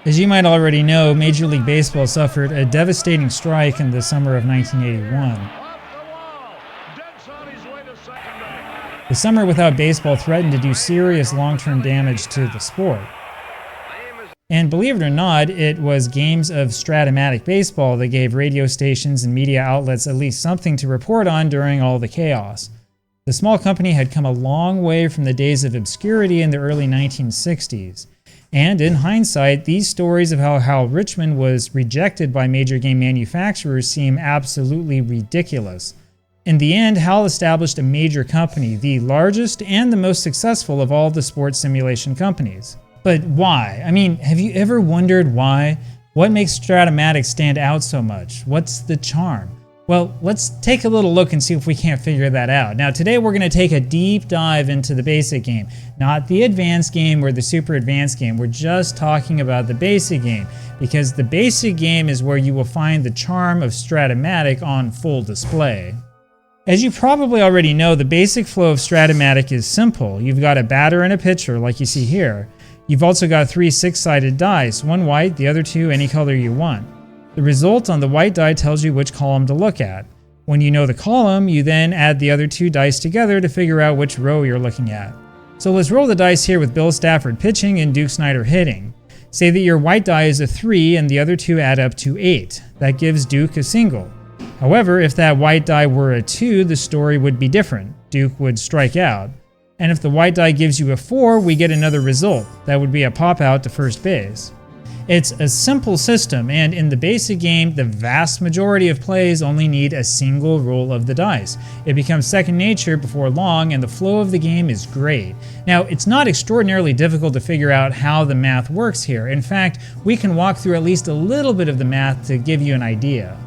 As you might already know, Major League Baseball suffered a devastating strike in the summer of 1981. The summer without baseball threatened to do serious long-term damage to the sport. And believe it or not, it was games of Strat-O-Matic Baseball that gave radio stations and media outlets at least something to report on during all the chaos. The small company had come a long way from the days of obscurity in the early 1960s. And in hindsight, these stories of how Hal Richmond was rejected by major game manufacturers seem absolutely ridiculous. In the end, Hal established a major company, the largest and the most successful of all the sports simulation companies. But why? I mean, have you ever wondered why? What makes Strat-O-Matic stand out so much? What's the charm? Well, let's take a little look and see if we can't figure that out. Now, today we're going to take a deep dive into the basic game, not the advanced game or the super advanced game. We're just talking about the basic game, because the basic game is where you will find the charm of Strat-O-Matic on full display. As you probably already know, the basic flow of Strat-O-Matic is simple. You've got a batter and a pitcher, like you see here. You've also got 3 6-sided dice, one white, the other 2 any color you want. The result on the white die tells you which column to look at. When you know the column, you then add the other 2 dice together to figure out which row you're looking at. So let's roll the dice here with Bill Stafford pitching and Duke Snider hitting. Say that your white die is a 3 and the other 2 add up to 8. That gives Duke a single. However, if that white die were a 2, the story would be different. Duke would strike out. And if the white die gives you a 4, we get another result. That would be a pop out to first base. It's a simple system, and in the basic game, the vast majority of plays only need a single roll of the dice. It becomes second nature before long, and the flow of the game is great. Now, it's not extraordinarily difficult to figure out how the math works here. In fact, we can walk through at least a little bit of the math to give you an idea.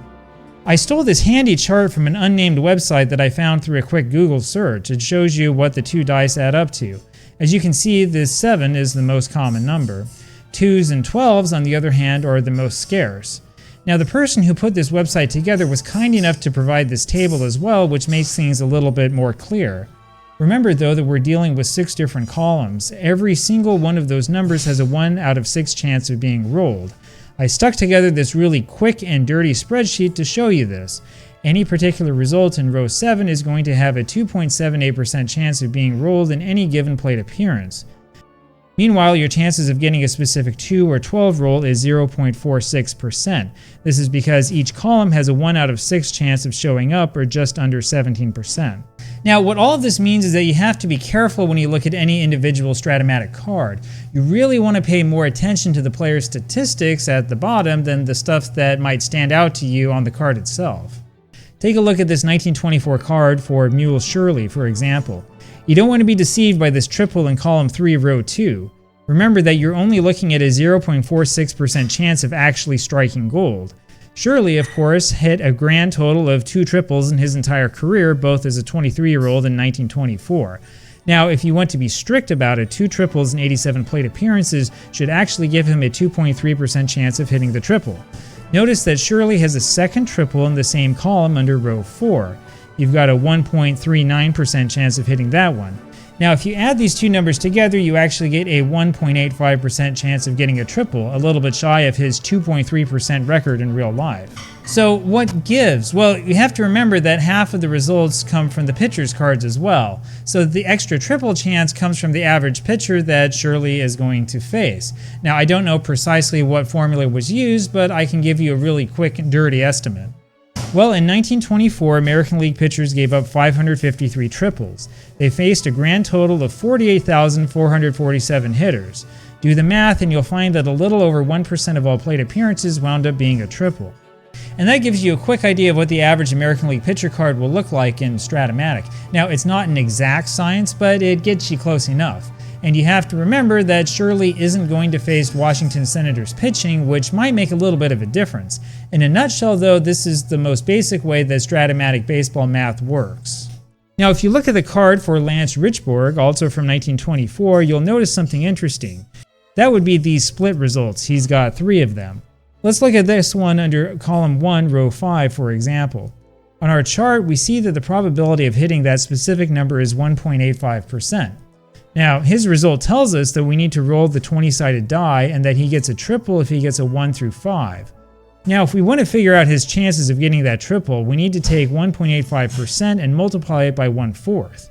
I stole this handy chart from an unnamed website that I found through a quick Google search. It shows you what the 2 dice add up to. As you can see, this 7 is the most common number. 2s and 12s, on the other hand, are the most scarce. Now, the person who put this website together was kind enough to provide this table as well, which makes things a little bit more clear. Remember, though, that we're dealing with 6 different columns. Every single one of those numbers has a 1 out of 6 chance of being rolled. I stuck together this really quick and dirty spreadsheet to show you this. Any particular result in row 7 is going to have a 2.78% chance of being rolled in any given plate appearance. Meanwhile, your chances of getting a specific 2 or 12 roll is 0.46%. This is because each column has a 1 out of 6 chance of showing up, or just under 17%. Now, what all of this means is that you have to be careful when you look at any individual Strat-O-Matic card. You really want to pay more attention to the player's statistics at the bottom than the stuff that might stand out to you on the card itself. Take a look at this 1924 card for Mule Shirley, for example. You don't want to be deceived by this triple in column 3 of row 2. Remember that you're only looking at a 0.46% chance of actually striking gold. Shirley, of course, hit a grand total of 2 triples in his entire career, both as a 23-year-old in 1924. Now, if you want to be strict about it, 2 triples in 87 plate appearances should actually give him a 2.3% chance of hitting the triple. Notice that Shirley has a second triple in the same column under row 4. You've got a 1.39% chance of hitting that one. Now, if you add these 2 numbers together, you actually get a 1.85% chance of getting a triple, a little bit shy of his 2.3% record in real life. So what gives? Well, you have to remember that half of the results come from the pitcher's cards as well. So the extra triple chance comes from the average pitcher that Shirley is going to face. Now, I don't know precisely what formula was used, but I can give you a really quick and dirty estimate. Well, in 1924, American League pitchers gave up 553 triples. They faced a grand total of 48,447 hitters. Do the math and you'll find that a little over 1% of all plate appearances wound up being a triple. And that gives you a quick idea of what the average American League pitcher card will look like in Strat-O-Matic. Now, it's not an exact science, but it gets you close enough. And you have to remember that Shirley isn't going to face Washington Senators pitching, which might make a little bit of a difference. In a nutshell, though, this is the most basic way that Strat-O-Matic baseball math works. Now, if you look at the card for Lance Richborg, also from 1924, you'll notice something interesting. That would be these split results. He's got 3 of them. Let's look at this one under column 1, row 5, for example. On our chart, we see that the probability of hitting that specific number is 1.85%. Now, his result tells us that we need to roll the 20-sided die and that he gets a triple if he gets a 1 through 5. Now, if we want to figure out his chances of getting that triple, we need to take 1.85% and multiply it by 1/4.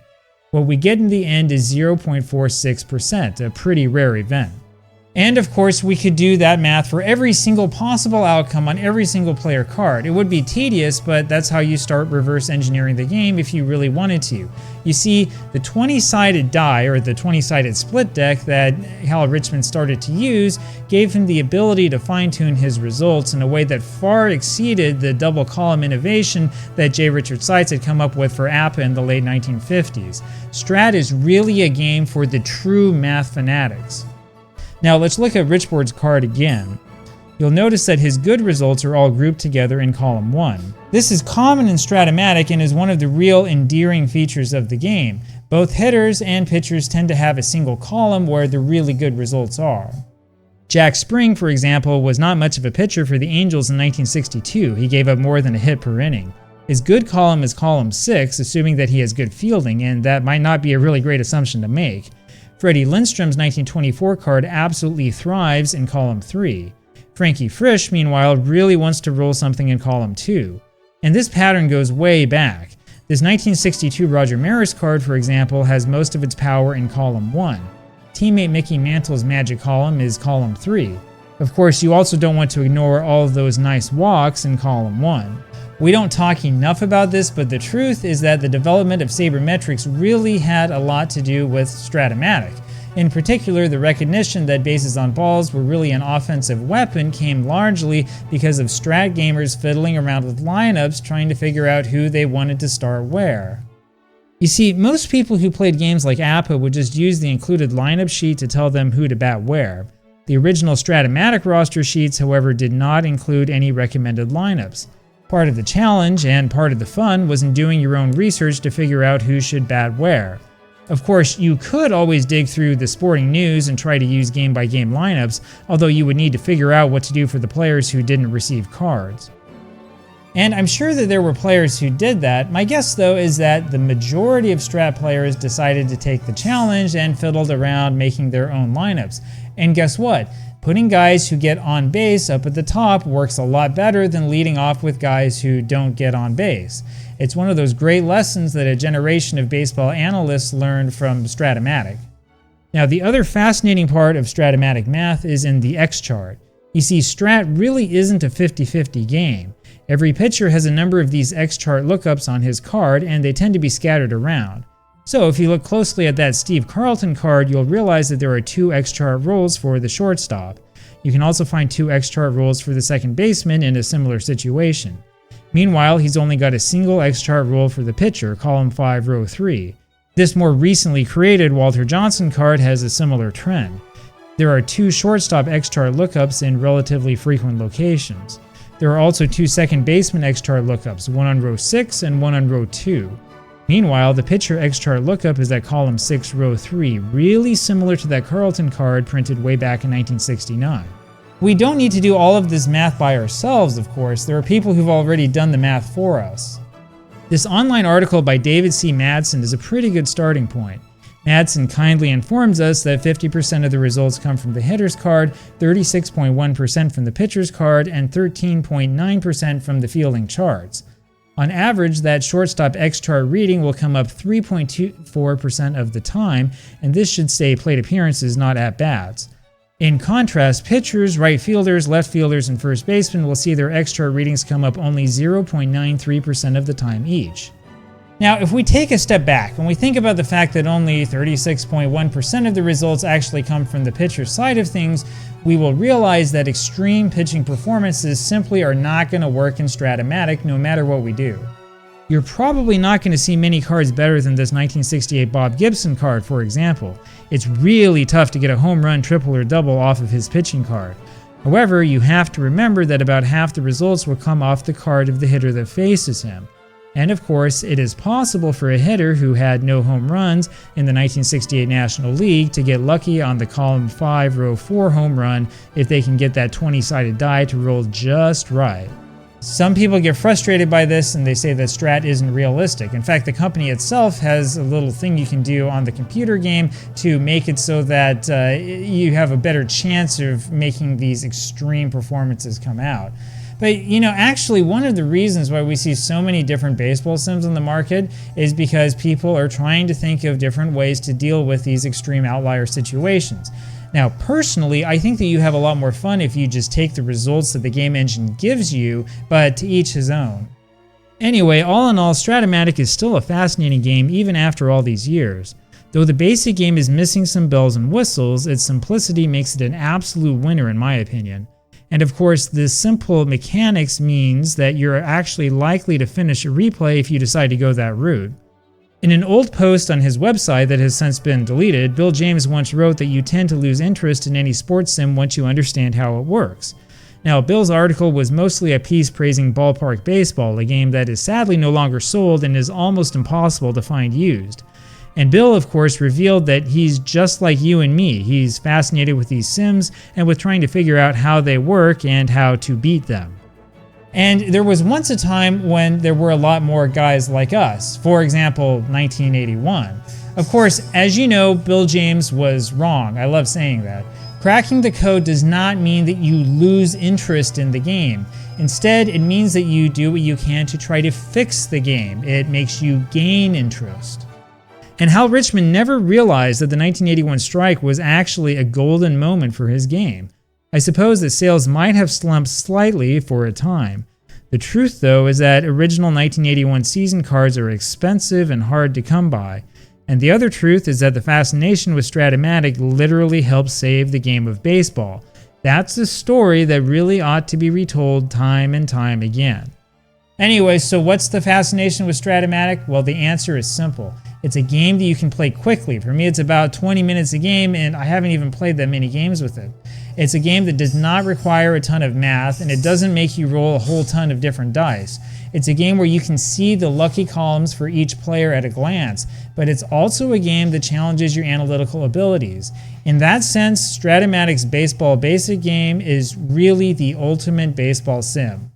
What we get in the end is 0.46%, a pretty rare event. And of course, we could do that math for every single possible outcome on every single player card. It would be tedious, but that's how you start reverse engineering the game if you really wanted to. You see, the 20-sided die, or the 20-sided split deck that Hal Richmond started to use, gave him the ability to fine-tune his results in a way that far exceeded the double-column innovation that J. Richard Seitz had come up with for APA in the late 1950s. Strat is really a game for the true math fanatics. Now let's look at Richboard's card again. You'll notice that his good results are all grouped together in column 1. This is common in Strat-O-Matic and is one of the real endearing features of the game. Both hitters and pitchers tend to have a single column where the really good results are. Jack Spring, for example, was not much of a pitcher for the Angels in 1962. He gave up more than a hit per inning. His good column is column 6, assuming that he has good fielding, and that might not be a really great assumption to make. Freddie Lindstrom's 1924 card absolutely thrives in column 3. Frankie Frisch, meanwhile, really wants to roll something in column 2. And this pattern goes way back. This 1962 Roger Maris card, for example, has most of its power in column 1. Teammate Mickey Mantle's magic column is column 3. Of course, you also don't want to ignore all of those nice walks in column 1. We don't talk enough about this, but the truth is that the development of sabermetrics really had a lot to do with Strat-O-Matic. In particular, the recognition that bases on balls were really an offensive weapon came largely because of Strat gamers fiddling around with lineups trying to figure out who they wanted to start where. You see, most people who played games like APA would just use the included lineup sheet to tell them who to bat where. The original Strat-O-Matic roster sheets, however, did not include any recommended lineups. Part of the challenge, and part of the fun, was in doing your own research to figure out who should bat where. Of course, you could always dig through the sporting news and try to use game-by-game lineups, although you would need to figure out what to do for the players who didn't receive cards. And I'm sure that there were players who did that. My guess, though, is that the majority of Strat players decided to take the challenge and fiddled around making their own lineups. And guess what? Putting guys who get on base up at the top works a lot better than leading off with guys who don't get on base. It's one of those great lessons that a generation of baseball analysts learned from Strat-O-Matic. Now, the other fascinating part of Strat-O-Matic math is in the X chart. You see, Strat really isn't a 50-50 game. Every pitcher has a number of these X chart lookups on his card, and they tend to be scattered around. So if you look closely at that Steve Carlton card, you'll realize that there are 2 X-chart roles for the shortstop. You can also find 2 X-chart roles for the second baseman in a similar situation. Meanwhile, he's only got a single X-chart role for the pitcher, column 5, row 3. This more recently created Walter Johnson card has a similar trend. There are 2 shortstop X-chart lookups in relatively frequent locations. There are also 2 second baseman X-chart lookups, one on row 6 and one on row 2. Meanwhile, the pitcher X-chart lookup is at column 6, row 3, really similar to that Carlton card printed way back in 1969. We don't need to do all of this math by ourselves, of course. There are people who've already done the math for us. This online article by David C. Madsen is a pretty good starting point. Madsen kindly informs us that 50% of the results come from the hitter's card, 36.1% from the pitcher's card, and 13.9% from the fielding charts. On average, that shortstop X-chart reading will come up 3.24% of the time, and this should say plate appearances, not at-bats. In contrast, pitchers, right fielders, left fielders, and first basemen will see their X-chart readings come up only 0.93% of the time each. Now, if we take a step back and we think about the fact that only 36.1% of the results actually come from the pitcher's side of things, we will realize that extreme pitching performances simply are not going to work in Strat-O-Matic no matter what we do. You're probably not going to see many cards better than this 1968 Bob Gibson card, for example. It's really tough to get a home run, triple, or double off of his pitching card. However, you have to remember that about half the results will come off the card of the hitter that faces him. And of course, it is possible for a hitter who had no home runs in the 1968 National League to get lucky on the column 5, row 4 home run if they can get that 20-sided die to roll just right. Some people get frustrated by this and they say that Strat isn't realistic. In fact, the company itself has a little thing you can do on the computer game to make it so that you have a better chance of making these extreme performances come out. But actually one of the reasons why we see so many different baseball sims on the market is because people are trying to think of different ways to deal with these extreme outlier situations. Now, personally, I think that you have a lot more fun if you just take the results that the game engine gives you, but to each his own. Anyway, all in all, Strat-O-Matic is still a fascinating game even after all these years. Though the basic game is missing some bells and whistles, its simplicity makes it an absolute winner in my opinion. And of course, the simple mechanics means that you're actually likely to finish a replay if you decide to go that route. In an old post on his website that has since been deleted, Bill James once wrote that you tend to lose interest in any sports sim once you understand how it works. Now, Bill's article was mostly a piece praising Ballpark Baseball, a game that is sadly no longer sold and is almost impossible to find used. And Bill, of course, revealed that he's just like you and me. He's fascinated with these sims and with trying to figure out how they work and how to beat them. And there was once a time when there were a lot more guys like us. For example, 1981. Of course, as you know, Bill James was wrong. I love saying that. Cracking the code does not mean that you lose interest in the game. Instead, it means that you do what you can to try to fix the game. It makes you gain interest. And Hal Richmond never realized that the 1981 strike was actually a golden moment for his game. I suppose that sales might have slumped slightly for a time. The truth, though, is that original 1981 season cards are expensive and hard to come by. And the other truth is that the fascination with Strat-O-Matic literally helped save the game of baseball. That's a story that really ought to be retold time and time again. Anyway, so what's the fascination with Strat-O-Matic? Well, the answer is simple. It's a game that you can play quickly. For me, it's about 20 minutes a game, and I haven't even played that many games with it. It's a game that does not require a ton of math, and it doesn't make you roll a whole ton of different dice. It's a game where you can see the lucky columns for each player at a glance, but it's also a game that challenges your analytical abilities. In that sense, Strat-O-Matic's baseball basic game is really the ultimate baseball sim.